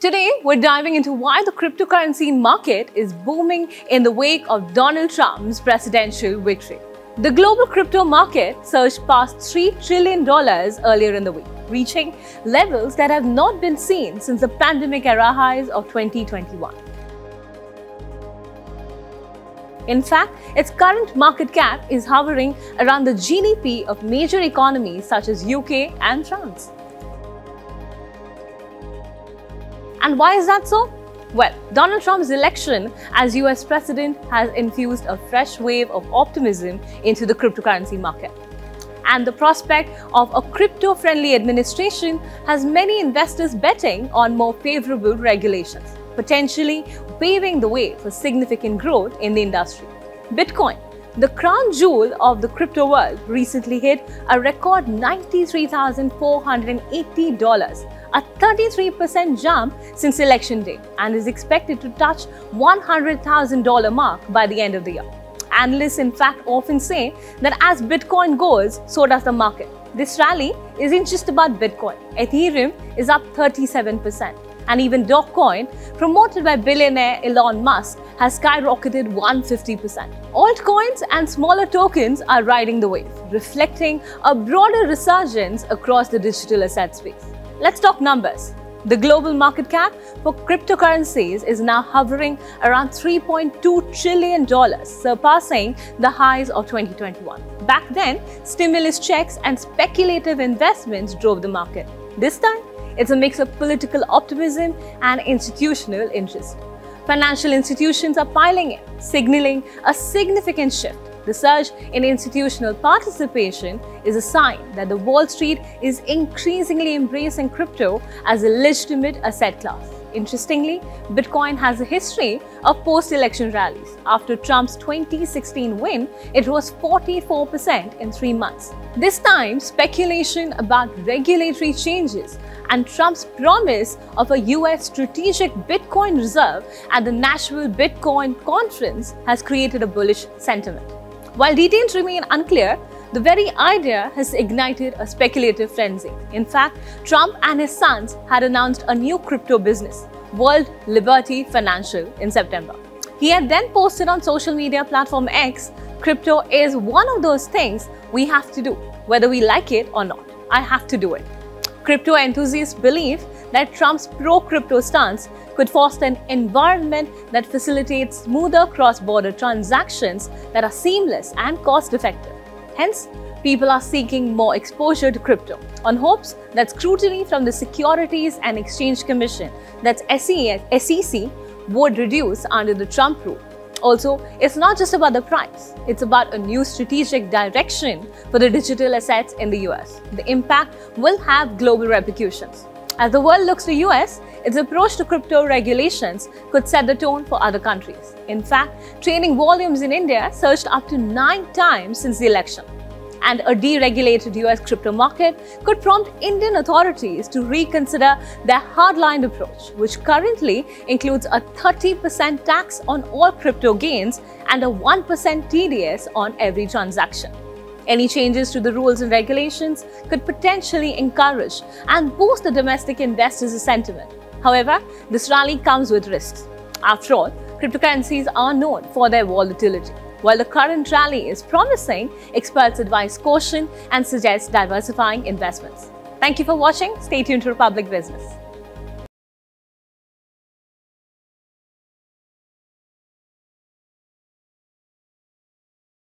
Today, we're diving into why the cryptocurrency market is booming in the wake of Donald Trump's presidential victory. The global crypto market surged past $3 trillion earlier in the week, reaching levels that have not been seen since the pandemic-era highs of 2021. In fact, its current market cap is hovering around the GDP of major economies such as UK and France. And why is that so? Well, Donald Trump's election as US president has infused a fresh wave of optimism into the cryptocurrency market. And the prospect of a crypto-friendly administration has many investors betting on more favorable regulations, potentially paving the way for significant growth in the industry. Bitcoin, the crown jewel of the crypto world, recently hit a record $93,480, a 33% jump since election day, and is expected to touch $100,000 mark by the end of the year. Analysts in fact often say that as Bitcoin goes, so does the market. This rally isn't just about Bitcoin. Ethereum is up 37%. And even Dogecoin, promoted by billionaire Elon Musk, has skyrocketed 150%. Altcoins and smaller tokens are riding the wave, reflecting a broader resurgence across the digital asset space. Let's talk numbers. The global market cap for cryptocurrencies is now hovering around $3.2 trillion, surpassing the highs of 2021. Back then, stimulus checks and speculative investments drove the market. This time, it's a mix of political optimism and institutional interest. Financial institutions are piling in, signaling a significant shift. The surge in institutional participation is a sign that the Wall Street is increasingly embracing crypto as a legitimate asset class. Interestingly, Bitcoin has a history of post-election rallies. After Trump's 2016 win, it rose 44% in 3 months. This time, speculation about regulatory changes and Trump's promise of a US strategic Bitcoin reserve at the Nashville Bitcoin Conference has created a bullish sentiment. While details remain unclear, the very idea has ignited a speculative frenzy. In fact, Trump and his sons had announced a new crypto business, World Liberty Financial, in September. He had then posted on social media platform X, "Crypto is one of those things we have to do, whether we like it or not. I have to do it." Crypto enthusiasts believe that Trump's pro-crypto stance could foster an environment that facilitates smoother cross-border transactions that are seamless and cost-effective. Hence, people are seeking more exposure to crypto, on hopes that scrutiny from the Securities and Exchange Commission, that's SEC, would reduce under the Trump rule. Also, it's not just about the price, it's about a new strategic direction for the digital assets in the US. The impact will have global repercussions. As the world looks to US, its approach to crypto regulations could set the tone for other countries. In fact, trading volumes in India surged up to 9 times since the election. And a deregulated US crypto market could prompt Indian authorities to reconsider their hardline approach, which currently includes a 30% tax on all crypto gains and a 1% TDS on every transaction. Any changes to the rules and regulations could potentially encourage and boost the domestic investors' sentiment. However, this rally comes with risks. After all, cryptocurrencies are known for their volatility. While the current rally is promising, experts advise caution and suggest diversifying investments. Thank you for watching. Stay tuned to Republic Business.